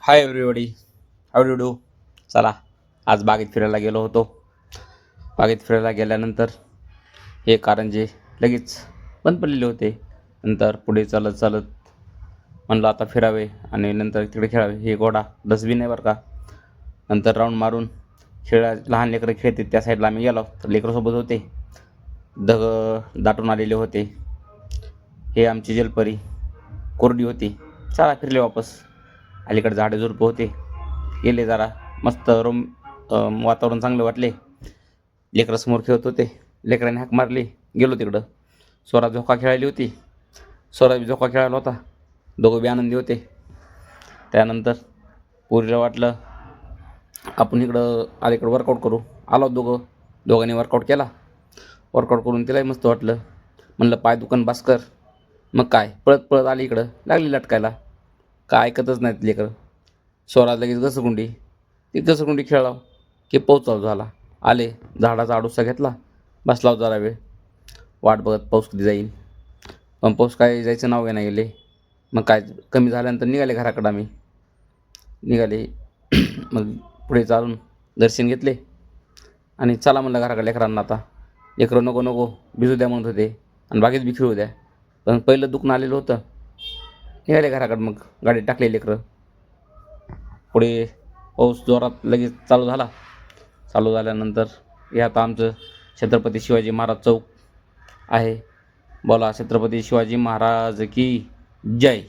Hi everybody, how do do. चला, आज बागेत फिरायला गेलो होतो. बागेत फिरायला गेल्यानंतर हे कारंजे लगेच बंद पडलेले होते. नंतर पुढे चालत चालत म्हणलं आता फिरावे आणि नंतर तिकडे खेळावे. हे घोडा डस्टबिन आहे बरं का. नंतर राऊंड मारून लहान लेकरं खेळते त्या साईडला आम्ही गेलो तर लेकरंसोबत होते. दाटून आलेले होते. हे आमची जलपरी कोरडी होती. चला फिरले वापस. अलीकडे झाडे झुडपं होते. गेले जरा मस्त वातावरण चांगलं वाटले. लेकरं समोर खेळत होते. लेकरांनी हाक मारली, गेलो तिकडं. स्वरा झोका खेळायली होती. स्वरा झोका खेळायला होता. दोघं बी आनंदी होते. त्यानंतर पोरीला वाटलं आपण इकडं अलीकडं वर्कआउट करू. आलो दोघांनी वर्कआउट केला. वर्कआउट करून तिलाही मस्त वाटलं. म्हणलं पाय दुकान बास कर. मग काय पळत पळत आली इकडं, लागली लटकायला. काय ऐकतच नाहीत लेकरं. स्वरात लगेच घसरगुंडी. ती घसरगुंडी खेळला की पाऊस चालू झाला. आले, झाडाचा आडुसा घेतला, बसला जरा वेळ वाट बघत पाऊस कधी जाईल. पण पाऊस काय जायचं नाव घेणं गेले. मग काय कमी झाल्यानंतर निघाले घराकडं. आम्ही निघाले मग पुढे चालून दर्शन घेतले आणि चला म्हणलं घराकडे. लेकरांना आता लेकरं नको नको भिजू द्या म्हणत होते आणि बागेत बी खेळू द्या. पण पहिलं दुखणं आलेलं होतं. निघाले घराकडं. मग गाडीत टाकले लेकरं. पुढे पाऊस जोरात लगेच चालू झाला. चालू झाल्यानंतर हे आता आमचं छत्रपती शिवाजी महाराज चौक आहे. बोला छत्रपती शिवाजी महाराज की जय.